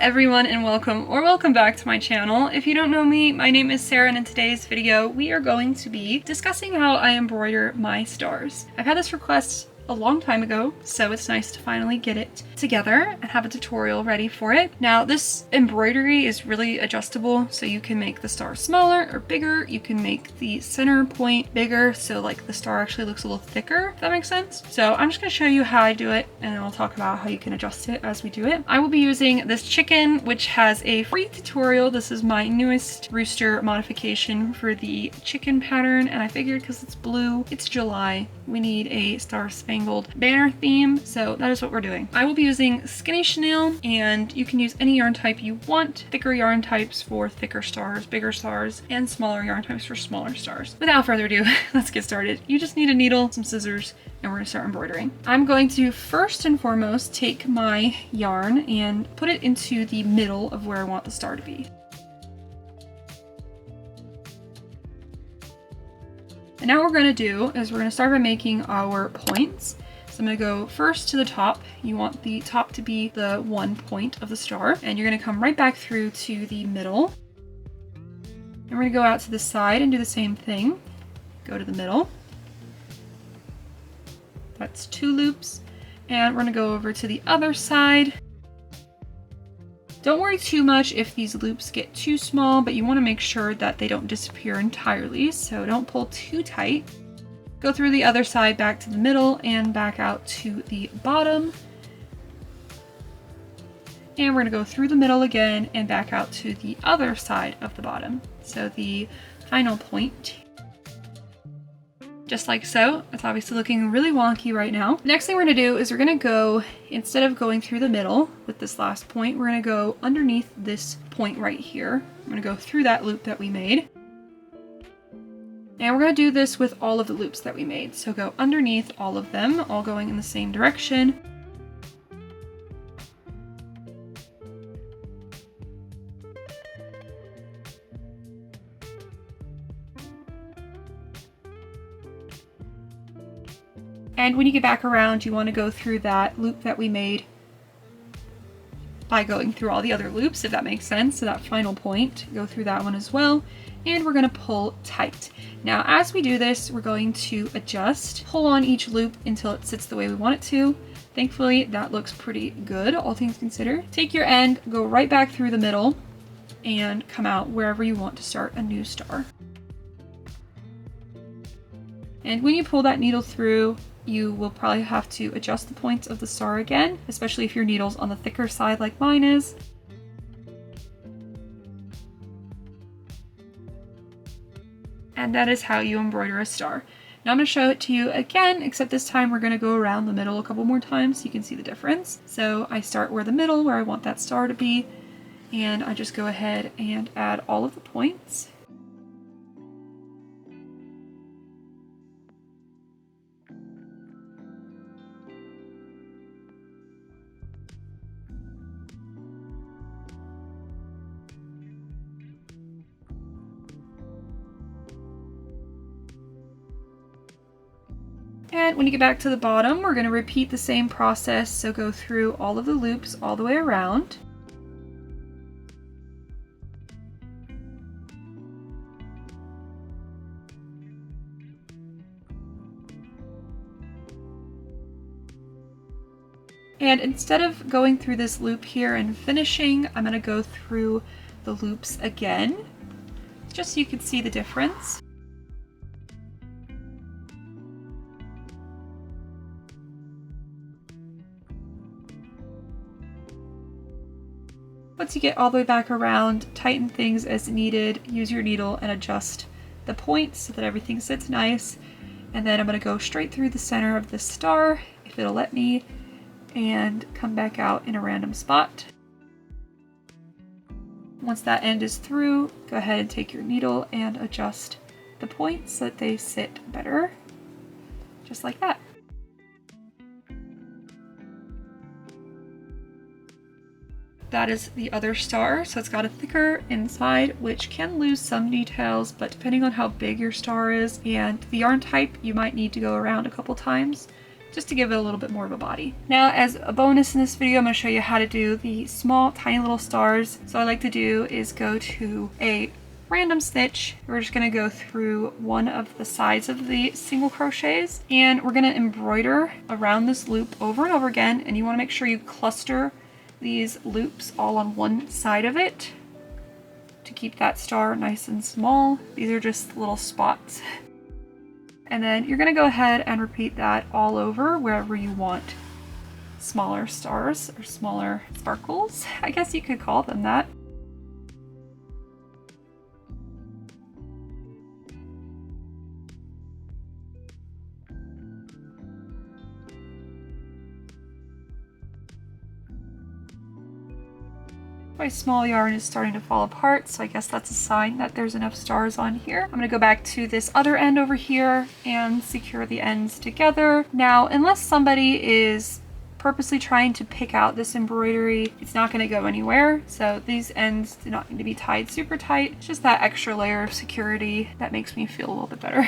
everyone, and welcome back to my channel. If you don't know me, my name is Sarah, and in today's video we are going to be discussing how I embroider my stars. I've had this request a long time ago, so it's nice to finally get it together and have a tutorial ready for it. Now, this embroidery is really adjustable, so you can make the star smaller or bigger. You can make the center point bigger, so like the star actually looks a little thicker, if that makes sense. So I'm just going to show you how I do it, and I'll talk about how you can adjust it as we do it. I will be using this chicken, which has a free tutorial. This is my newest rooster modification for the chicken pattern, and I figured because it's blue, it's July, we need a Star Spangled Banner theme, so that is what we're doing. I will be using skinny chenille, and you can use any yarn type you want. Thicker yarn types for thicker stars, bigger stars, and smaller yarn types for smaller stars. Without further ado, let's get started. You just need a needle, some scissors, and we're gonna start embroidering. I'm going to first and foremost take my yarn and put it into the middle of where I want the star to be. And now what we're going to do is we're going to start by making our points. So I'm going to go first to the top. You want the top to be the one point of the star, and you're going to come right back through to the middle. And we're going to go out to the side and do the same thing. Go to the middle. That's 2 loops. And we're going to go over to the other side. Don't worry too much if these loops get too small, but you want to make sure that they don't disappear entirely, so don't pull too tight. Go through the other side back to the middle and back out to the bottom. And we're going to go through the middle again and back out to the other side of the bottom. So the final point. Just like so. It's obviously looking really wonky right now. The next thing we're going to do is we're going to go, instead of going through the middle with this last point, we're going to go underneath this point right here. I'm going to go through that loop that we made. And we're going to do this with all of the loops that we made. So go underneath all of them, all going in the same direction. And when you get back around, you want to go through that loop that we made by going through all the other loops, if that makes sense. So that final point, go through that one as well. And we're going to pull tight. Now, as we do this, we're going to adjust, pull on each loop until it sits the way we want it to. Thankfully, that looks pretty good, all things considered. Take your end, go right back through the middle, and come out wherever you want to start a new star. And when you pull that needle through, you will probably have to adjust the points of the star again, especially if your needle's on the thicker side like mine is. And that is how you embroider a star. Now I'm going to show it to you again, except this time we're going to go around the middle a couple more times so you can see the difference. So I start where the middle, where I want that star to be, and I just go ahead and add all of the points. And when you get back to the bottom, we're going to repeat the same process, so go through all of the loops all the way around. And instead of going through this loop here and finishing, I'm going to go through the loops again, just so you can see the difference. Once you get all the way back around, tighten things as needed, use your needle and adjust the points so that everything sits nice. And then I'm going to go straight through the center of the star, if it'll let me, and come back out in a random spot. Once that end is through, go ahead and take your needle and adjust the points so that they sit better, just like that. That is the other star, so it's got a thicker inside, which can lose some details, but depending on how big your star is and the yarn type, you might need to go around a couple times just to give it a little bit more of a body. Now, as a bonus in this video, I'm going to show you how to do the small, tiny little stars. So what I like to do is go to a random stitch. We're just going to go through one of the sides of the single crochets, and we're going to embroider around this loop over and over again. And you want to make sure you cluster these loops all on one side of it to keep that star nice and small. These are just little spots. And then you're going to go ahead and repeat that all over wherever you want smaller stars or smaller sparkles. I guess you could call them that. My small yarn is starting to fall apart, so I guess that's a sign that there's enough stars on here. I'm going to go back to this other end over here and secure the ends together. Now, unless somebody is purposely trying to pick out this embroidery, it's not going to go anywhere. So these ends do not need to be tied super tight. It's just that extra layer of security that makes me feel a little bit better.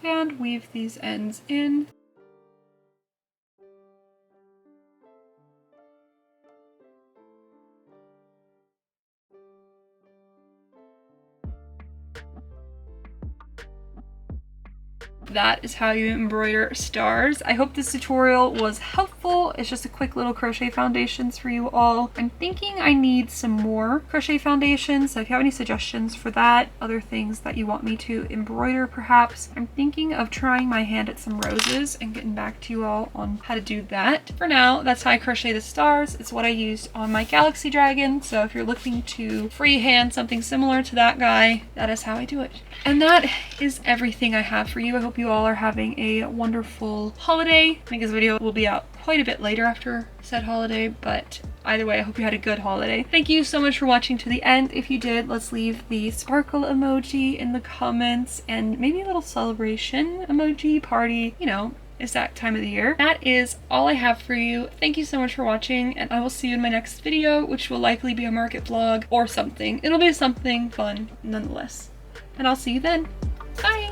And weave these ends in. That is how you embroider stars. I hope this tutorial was helpful. It's just a quick little crochet foundations for you all. I'm thinking I need some more crochet foundations, so if you have any suggestions for that, other things that you want me to embroider perhaps, I'm thinking of trying my hand at some roses and getting back to you all on how to do that. For now, that's how I crochet the stars. It's what I used on my Galaxy Dragon, so if you're looking to freehand something similar to that guy, that is how I do it. And that is everything I have for you. I hope you all are having a wonderful holiday. I think this video will be out quite a bit later after said holiday, but either way, I hope you had a good holiday. Thank you so much for watching to the end. If you did, let's leave the sparkle emoji in the comments and maybe a little celebration emoji party, you know, it's that time of the year. That is all I have for you. Thank you so much for watching, and I will see you in my next video, which will likely be a market vlog or something. It'll be something fun nonetheless. And I'll see you then. Bye!